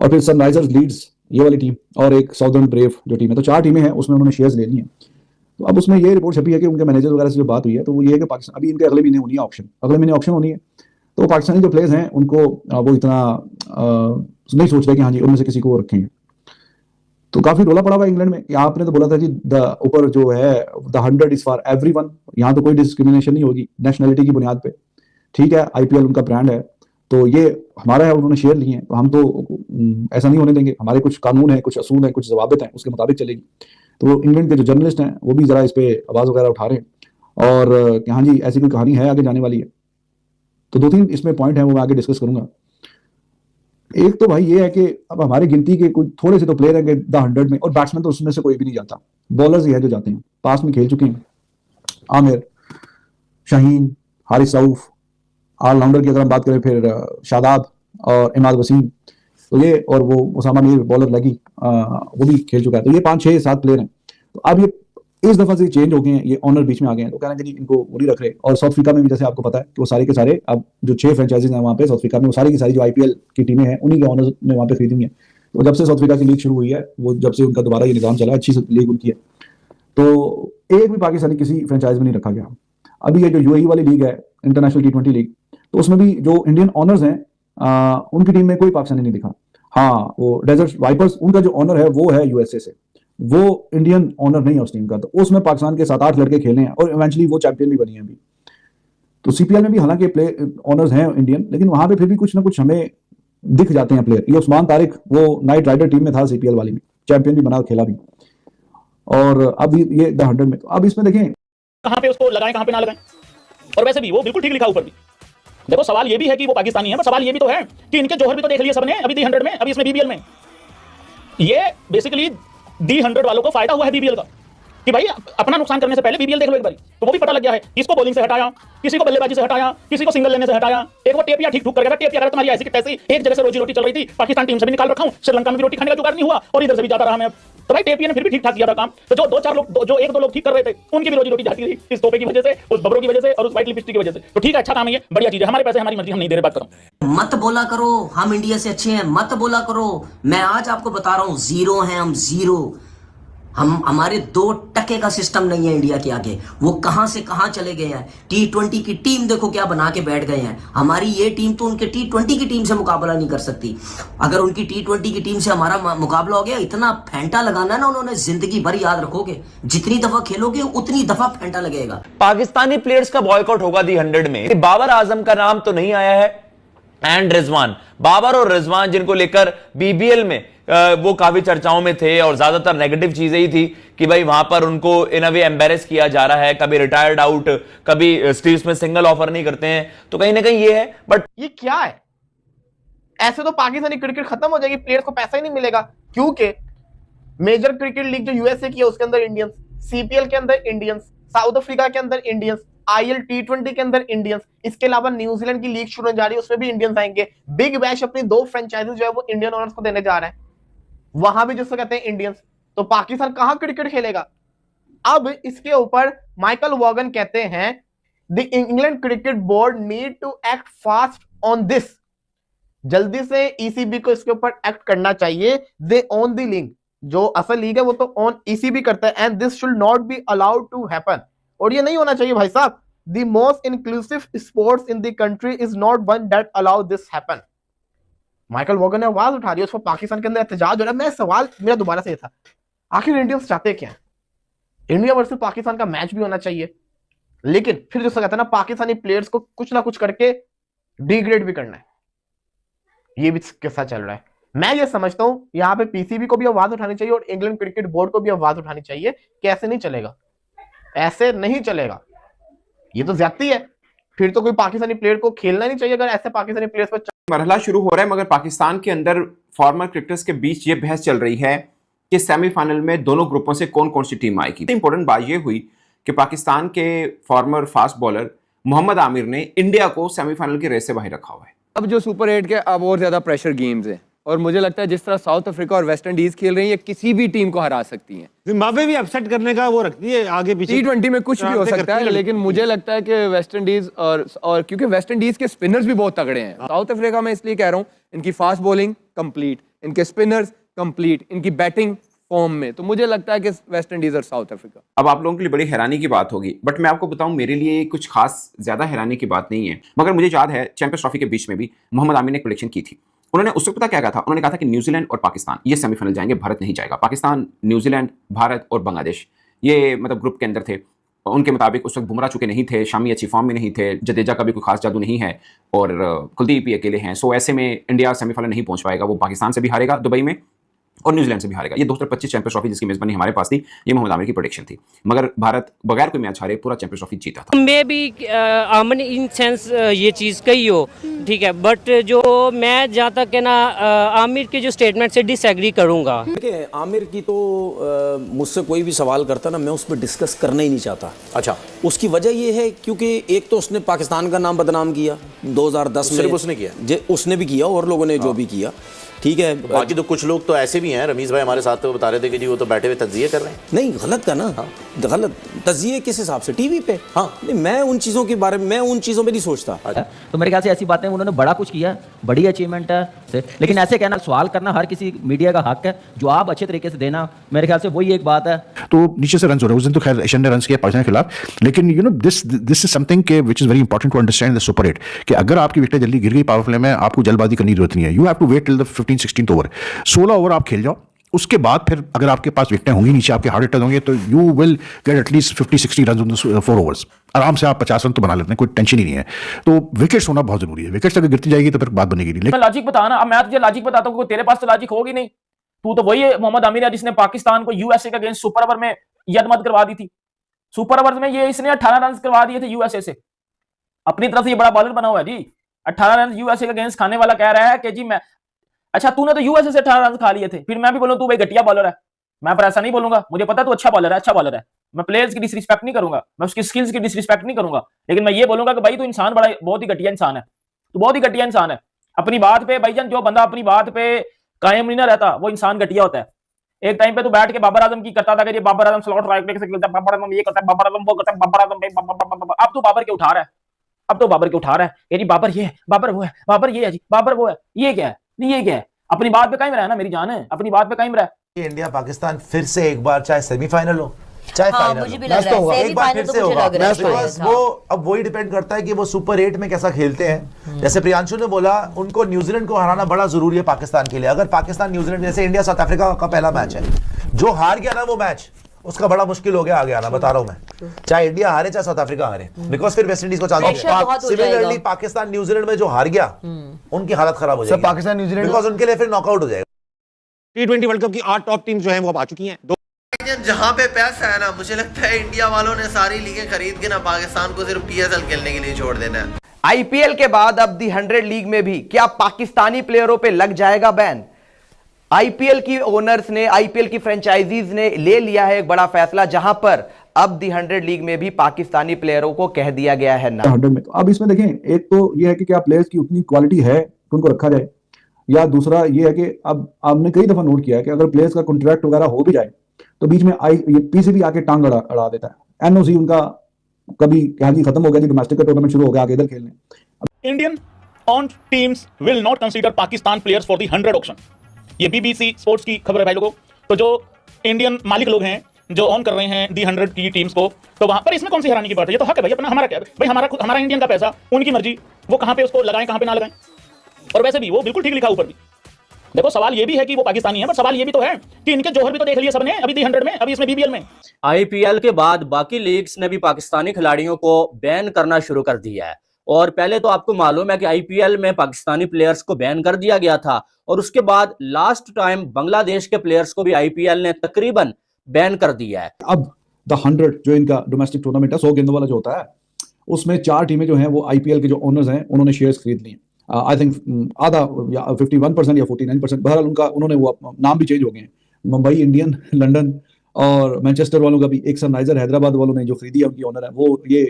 और फिर Sunrisers Leeds ये वाली टीम, और एक साउदर्न ब्रेव जो टीम है, तो 4 टीमें हैं, उसमें उन्होंने शेयर्स ले लिए हैं। तो अब उसमें ये रिपोर्ट छपी है कि उनके मैनेजर वगैरह से जो बात हुई है, तो वो ये है कि पाकिस्तान अभी इनके अगले महीने होनी है ऑप्शन, अगले महीने ऑप्शन होनी है, तो पाकिस्तानी जो प्लेयर्स हैं उनको वो इतना नहीं सोच रहे कि हाँ जी उनमें से किसी को वो रखेंगे। तो काफी रोला पड़ा हुआ है इंग्लैंड में। यहाँ आपने तो बोला था जी द ऊपर जो है द 100 इज फॉर एवरीवन, यहाँ तो कोई डिस्क्रिमिनेशन नहीं होगी नेशनैलिटी की बुनियाद पे। ठीक है, आईपीएल उनका ब्रांड है, तो ये हमारा है, उन्होंने शेयर लिए हैं, तो हम तो ऐसा नहीं होने देंगे। हमारे कुछ कानून है, कुछ असूल है, कुछ जवाबित हैं, उसके मुताबिक चलेगी। तो इंग्लैंड के जो जर्नलिस्ट हैं वो भी जरा इस पे आवाज वगैरह उठा रहे हैं, और हाँ जी ऐसी कोई कहानी है आगे जाने वाली है। तो 2-3 इसमें पॉइंट है वो मैं आगे डिस्कस करूंगा। एक तो भाई ये है कि अब हमारी गिनती के कुछ थोड़े से तो प्लेयर हैं द 100 में, और बैट्समैन तो उसमें से कोई भी नहीं जाता, बॉलर्स ही है जो जाते हैं, पास में खेल चुके हैं। आमिर, शाहीन, हारिस रऊफ, ऑलराउंडर की अगर हम बात करें फिर शादाब और इमाद वसीम, तो ये, और वो उसामा मीर बॉलर लगी वो भी खेल चुका है। तो ये 5-6-7 प्लेयर हैं। तो अब ये इस दफा से चेंज हो गए हैं, ये ऑनर बीच में आ गए हैं, तो कह रहे हैं कि इनको वो नहीं रख रहे। और साउथ अफ्रीका में भी जैसे आपको पता है कि वो सारे के सारे अब जो 6 फ्रेंचाइजीज हैं वहाँ पे साउथ अफ्रीका में, वो सारी की सारी जो आईपीएल की टीमें हैं उन्हीं के ऑनर्स ने वहाँ पे खरीदी है। तो जब से साउथ अफ्रीका की लीग शुरू हुई है, वो जब से उनका दोबारा ये निजाम चला, अच्छी लीग उनकी है, तो एक भी पाकिस्तानी किसी फ्रेंचाइज में नहीं रखा गया। अभी ये जो यूएई वाली लीग है, इंटरनेशनल T20 लीग, तो उसमें भी जो इंडियन ऑनर्स हैं उनकी टीम में कोई पाकिस्तानी नहीं दिखा। हाँ, वो डेजर्ट वाइपर्स उनका जो ऑनर है वो है यूएसए से, वो इंडियन ऑनर नहीं है उस टीम का। तो उसमें पाकिस्तान के 7-8 लड़के खेले हैं और इवेंचुअली वो चैंपियन भी बनी है अभी। तो सीपीएल में भी हालांकि प्ले ऑनर्स हैं इंडियन, लेकिन वहां पे फिर भी कुछ ना कुछ हमें दिख जाते हैं प्लेयर। ये उस्मान तारिक वो नाइट राइडर टीम में था सीपीएल वाली में, चैंपियन भी बना, खेला भी, और अब ये द 100 में। तो अब इसमें देखें कहां पे उसको लगाएं, कहां पे ना लगाएं। और वैसे भी वो बिल्कुल ठीक लिखा ऊपर भी। देखो सवाल ये भी है कि वो पाकिस्तानी है, पर सवाल ये भी तो है कि इनके जौहर भी तो देख लिया सबने अभी दी 100 में, अभी इसमें बीबीएल में। ये बेसिकली दी 100 वालों को फायदा हुआ है बीबीएल का कि भाई अपना नुकसान करने से पहले बीबीएल देख लो एक बार। तो वो भी पता लग गया है, किसको बॉलिंग से हटाया, किसी को बल्लेबाजी से हटाया, किसी को सिंगल लेने से हटाया। एक वो टेपिया ठीक ठुक कर गया, टेपिया कर तुम्हारी ऐसी कि तैसी एक जगह से रोजी रोटी चल रही थी, पाकिस्तान टीम से भी निकाल रखा हूं, श्रीलंका में भी रोटी खाने का जुगाड़ नहीं हुआ और इधर से भी जाता रहा मैं। तो भाई टेपिया ने फिर भी ठीक ठाक किया था काम। तो जो 2-4 लोग, जो 1-2 लोग ठीक कर रहे थे, उनकी भी रोजी रोटी जाती थी इस तोपे की वजह से, उस बबरों की वजह से और उस व्हाइट लिपस्टिक की वजह से। तो ठीक है, अच्छा काम है, ये बढ़िया चीज है। हमारे पैसे हमारी मर्जी, हम नहीं दे रहे, बात करो मत बोला करो हम इंडिया से अच्छे हैं, मत बोला करो। मैं आज आपको बता रहा हूं, जीरो हैं हम, जीरो। हमारे 2% का सिस्टम नहीं है इंडिया के आगे। वो कहां से कहां चले गए हैं। T20 की टीम देखो क्या बना के बैठ गए हैं। हमारी ये टीम तो उनके T20 की टीम से मुकाबला नहीं कर सकती। अगर उनकी T20 की टीम से हमारा मुकाबला हो गया, इतना फेंटा लगाना है ना उन्होंने, जिंदगी भर याद रखोगे। जितनी दफा खेलोगे उतनी दफा फेंटा लगेगा। पाकिस्तानी प्लेयर्स का बॉयकॉट होगा दी 100 में। बाबर आजम का नाम तो नहीं आया है, एंड रिजवान, बाबर और रिजवान जिनको लेकर बीबीएल में वो काफी चर्चाओं में थे और ज्यादातर नेगेटिव चीजें ही थी कि भाई वहां पर उनको इन अ वे एम्बेरस किया जा रहा है, कभी रिटायर्ड आउट, कभी स्टीव स्मिथ सिंगल ऑफर नहीं करते हैं। तो कहीं ना कहीं ये है, बट ये क्या है? ऐसे तो पाकिस्तानी क्रिकेट खत्म हो जाएगी, प्लेयर्स को पैसा ही नहीं मिलेगा। क्योंकि मेजर क्रिकेट लीग जो यूएसए की है उसके अंदर इंडियंस, सीपीएल के अंदर इंडियंस, साउथ अफ्रीका के अंदर इंडियंस, आईएल T20 के अंदर इंडियंस, इसके अलावा न्यूजीलैंड की लीग शुरू होने जा रही है, उसमें भी इंडियंस आएंगे। बिग बैश अपनी 2 फ्रेंचाइजीज जो है वो इंडियन ओनर्स को देने जा रहा है, वहां भी जिसको कहते हैं इंडियंस। तो पाकिस्तान कहां क्रिकेट खेलेगा? अब इसके ऊपर माइकल वॉगन कहते हैं the England cricket board need to act fast on this. जल्दी से ईसीबी को इसके ऊपर एक्ट करना चाहिए। दे ओन द लीग, जो असल लीग है वो तो ऑन ईसीबी करता है, and this should not be allowed to happen. और ये नहीं होना चाहिए भाई साहब। The most inclusive sports in the country is not one that allow this happen. Michael Vaughan ने आवाज उठा दी, उसको पाकिस्तान के अंदर एहतजाज हो रहा है। मैं सवाल मेरा दोबारा से था, आखिर इंडियंस चाहते क्या है? इंडिया वर्सेस पाकिस्तान का मैच भी होना चाहिए, लेकिन फिर जो कहता है ना, पाकिस्तानी प्लेयर्स को कुछ ना कुछ करके डिग्रेड भी करना है। ये भी किस्सा चल रहा है। मैं ये समझता हूं यहां पे पीसीबी को भी आवाज उठानी चाहिए और इंग्लैंड क्रिकेट बोर्ड को भी आवाज उठानी चाहिए कि ऐसे नहीं चलेगा, ऐसे नहीं चलेगा, ये तो ज्यादती है। फिर तो कोई पाकिस्तानी प्लेयर को खेलना नहीं चाहिए अगर ऐसे पाकिस्तानी प्लेयर्स पर मरहला शुरू हो रहा है। मगर पाकिस्तान के अंदर फॉर्मर क्रिकेटर्स के बीच ये बहस चल रही है कि सेमीफाइनल में दोनों ग्रुपों से कौन कौन सी टीम आएगी। इंपॉर्टेंट बात ये हुई कि पाकिस्तान के former fast bowler Mohammad Amir ने इंडिया को सेमीफाइनल की रेस से बाहर रखा हुआ है। अब जो सुपर 8 के अब और ज्यादा प्रेशर गेम्स हैं, और मुझे लगता है जिस तरह साउथ अफ्रीका और वेस्ट इंडीज खेल रही है, ये किसी भी टीम को हरा सकती हैं। जिम्बाब्वे भी अपसेट करने का वो रखती है आगे पीछे। T20 में कुछ भी हो सकता है, लेकिन मुझे लगता है कि वेस्ट इंडीज और क्योंकि वेस्ट इंडीज के स्पिनर्स भी बहुत तगड़े हैं। साउथ अफ्रीका में इसलिए कह रहा हूँ, इनकी फास्ट बॉलिंग कंप्लीट, इनके स्पिनर्स कंप्लीट, इनकी बैटिंग फॉर्म में, तो मुझे लगता है कि वेस्ट इंडीज और साउथ अफ्रीका। अब आप लोगों के लिए बड़ी हैरानी की बात होगी, बट मैं आपको बताऊं मेरे लिए कुछ खास ज्यादा हैरानी की बात नहीं है। मगर मुझे याद है चैंपियंस ट्रॉफी के बीच में भी मोहम्मद आमिर ने प्रेडिक्शन की थी। उन्होंने उस वक्त पता क्या कहा था? उन्होंने कहा था कि न्यूजीलैंड और पाकिस्तान ये सेमीफाइनल जाएंगे, भारत नहीं जाएगा। पाकिस्तान, न्यूजीलैंड, भारत और बांग्लादेश ये मतलब ग्रुप के अंदर थे। उनके मुताबिक उस वक्त बुमराह चुके नहीं थे, शामी अच्छी फॉर्म में नहीं थे, जडेजा का भी कोई खास जादू नहीं है और कुलदीप भी अकेले हैं। सो ऐसे में इंडिया सेमीफाइनल नहीं पहुंच पाएगा। वो पाकिस्तान से भी हारेगा दुबई में और न्यूजीलैंड से भी हारेगा। ये 2025 चैंपियंस ट्रॉफी जिसकी मेजबानी हमारे पास थी, ये मोहम्मद आमिर की प्रेडिक्शन थी। मगर भारत बगैर कोई मैच हारे पूरा चैंपियंस ट्रॉफी जीता था। मे भी आमन इन सेंस ये चीज़ कही हो, ठीक है, बट जो मैं जहाँ तक है ना आमिर के जो स्टेटमेंट से डिसएग्री करूँगा। देखिए, आमिर की तो मुझसे कोई भी सवाल करता ना, मैं उस पर डिस्कस करना ही नहीं चाहता। अच्छा, उसकी वजह ये है क्योंकि एक तो उसने पाकिस्तान का नाम बदनाम किया 2010 में, सिर्फ उसने किया, उसने भी किया और लोगों ने जो भी किया, ठीक है। तो बाकी तो कुछ लोग तो ऐसे भी हैं, रमीज भाई हमारे साथ तो बता रहे थे कि जी वो तो बैठे हुए तज्जिए कर रहे हैं। नहीं, गलत का ना, गलत तज्जिए किस हिसाब से? टीवी पे। हाँ, नहीं, मैं उन चीज़ों के बारे में, मैं उन चीज़ों में नहीं सोचता। तो मेरे ख्याल से ऐसी बातें उन्होंने बड़ा कुछ किया, बड़ी अचीवमेंट है, लेकिन ऐसे कहना, सवाल करना हर किसी मीडिया का हक है। जो आप अच्छे तरीके से देना, मेरे ख्याल से वही एक बात है। तो नीचे से रन हो रहे हैं। उस दिन तो खैर एशियन ने रन किया पाकिस्तान के खिलाफ, लेकिन you know this is something के which is very important to understand the super 8 कि अगर आपकी विकेट जल्दी गिर गई पावर प्ले में, आपको जल्दबाजी करने की जरूरत नहीं है। You have to wait till the 15-16 over, 16 over आप खेल जाओ। उसके बाद फिर अगर आपके पास विकेटें होंगी, नीचे आपके हार्ड हिटर होंगे, तो you will get at least 50-60 run in 4 overs. आराम से आप 50 रन तो बना लेते हैं, कोई टेंशन ही नहीं है। तो विकेट्स होना बहुत जरूरी है। विकेट्स अगर गिरती जाएगी तो फिर बात बनेगी नहीं। मैं लॉजिक बता ना, अब मैं तुझे लॉजिक बताता हूँ, तेरे पास तो लॉजिक होगी नहीं। तू तो वही है मोहम्मद आमिर है जिसने पाकिस्तान को यूएसए के अगेंस्ट सुपर ओवर में यदमत करवा दी थी। सुपर ओवर में ये इसने 18 रन करवा दिए थे यूएसए से। अपनी तरफ से ये बड़ा बॉलर बना हुआ है जी। 18 रन यूएसए के अगेंस्ट खाने वाला कह रहा है कि जी मैं, अच्छा तूने तो यूएसए से 18 रन खा लिए थे, फिर मैं भी बोलूं तू भाई घटिया बॉलर है। मैं पर ऐसा नहीं बोलूंगा, मुझे पता तू अच्छा बॉलर है, अच्छा बॉलर है। मैं प्लेयर्स की डिसरिस्पेक्ट नहीं करूंगा, मैं उसकी स्किल्स की डिसरिस्पेक्ट नहीं करूंगा, लेकिन मैं ये बोलूंगा कि भाई तू इंसान बड़ा बहुत ही घटिया इंसान है, तू बहुत ही घटिया इंसान है। अपनी बात पे भाईजान, जो बंदा अपनी बात पे कायम नहीं ना रहता वो इंसान घटिया होता है। एक टाइम पे तो बैठ के बाबर आजम की करता था कि ये बाबर आजम स्लॉट राइट से खेलता है, बाबर आजम ये करता है, बाबर आजम वो करता है, बाबर आजम। अब तो बाबर के उठा रहा है, अब तो बाबर के उठा रहा है कि जी बाबर ये है, बाबर वो है, बाबर ये है जी, बाबर वो है। ये क्या है? नहीं, ये क्या है? अपनी बात पे कायम रहा ना मेरी जान है, अपनी बात पे कायम रहा। इंडिया पाकिस्तान फिर से एक बार चाहे सेमीफाइनल हो चाहे फाइनल मुझे भी लग रहा है, होगा, एक बार फिर से होगा। बिकॉज़ वो अब वही डिपेंड करता है कि वो सुपर 8 में कैसा खेलते हैं। जैसे प्रियांशु ने बोला, उनको न्यूजीलैंड को हराना बड़ा जरूरी है पाकिस्तान के लिए। अगर पाकिस्तान न्यूजीलैंड, जैसे इंडिया साउथ अफ्रीका का पहला मैच है, जो हार गया ना वो मैच, उसका बड़ा मुश्किल हो गया आगे आना, बता रहा हूं मैं। चाहे इंडिया हारे चाहे साउथ अफ्रीका हारे, बिकॉज फिर वेस्ट इंडीज को चांस है। सिमिलरली पाकिस्तान न्यूजीलैंड में जो हार गया, उनकी हालत खराब हो जाएगी। पाकिस्तान न्यूजीलैंड, बिकॉज उनके लिए फिर नॉकआउट हो जाएगा। T20 वर्ल्ड कप की 8 टॉप टीम जो है वो अब आ चुकी हैं। जहां पे पैसा है ना, मुझे लगता है इंडिया वालों ने सारी लीगें खरीद के ना पाकिस्तान को सिर्फ पीएसएल खेलने के लिए छोड़ देना है। आईपीएल के बाद अब दी 100 लीग में भी क्या पाकिस्तानी प्लेयरों पे लग जाएगा बैन? आईपीएल की ओनर्स ने, आईपीएल की फ्रेंचाइजीज ने ले लिया है एक बड़ा फैसला, जहां पर अब दी 100 लीग में भी पाकिस्तानी प्लेयरों को कह दिया गया है ना। 100 में तो अब इसमें देखें, एक तो ये है कि क्या प्लेयर्स की उतनी क्वालिटी है कि उनको रखा जाए, या दूसरा ये है कि अब आपने कई दफा नोट किया है कि अगर प्लेयर्स का कॉन्ट्रैक्ट वगैरह हो भी जाए तो बीच में पीसीबी आके टांग अड़ा देता है। एनओसी उनका कभी क्या जी खत्म हो गया जी, डोमेस्टिक का टूर्नामेंट शुरू हो गया, आगे इधर खेलने। Indian owned teams will not consider Pakistan players for the 100 auction। ये BBC स्पोर्ट्स की खबर है भाई लोगों। तो जो इंडियन मालिक लोग हैं जो ऑन कर रहे हैं दी 100 की टीम्स को, तो वहां पर इसमें कौन सी हैरानी की बात है? ये तो हक है भाई अपना, हमारा क्या है भाई, हमारा इंडियन का पैसा, उनकी मर्जी, वो कहां पे उसको लगाएं कहां पे ना लगाएं। और वैसे भी वो बिल्कुल ठीक लिखा ऊपर भी। देखो सवाल ये भी है कि वो पाकिस्तानी है, पर सवाल ये भी तो है कि इनके जौहर भी तो देख लिए सबने अभी दी 100 में, अभी इसमें बीबीएल में। आईपीएल के बाद बाकी लीग्स ने भी पाकिस्तानी खिलाड़ियों को बैन करना शुरू कर दिया है। और पहले तो आपको मालूम है कि आईपीएल में पाकिस्तानी प्लेयर्स को बैन कर दिया गया था, और उसके बाद लास्ट टाइम बांग्लादेश के प्लेयर्स को भी आईपीएल ने तकरीबन बैन कर दिया है। अब द 100 जो इनका डोमेस्टिक टूर्नामेंट है, 100 गेंदों वाला जो होता है, उसमें 4 टीमें जो हैं वो आईपीएल के जो ओनर्स हैं उन्होंने शेयर्स खरीद लिए। आई थिंक आधा या 51% या 49%, बहरहाल उन्होंने वो नाम भी चेंज हो गए हैं। मुंबई इंडियन, लंदन और मैनचेस्टर वालों का भी, एक सनराइजर हैदराबाद वालों ने जो खरीदी है उनकी ओनर है वो ये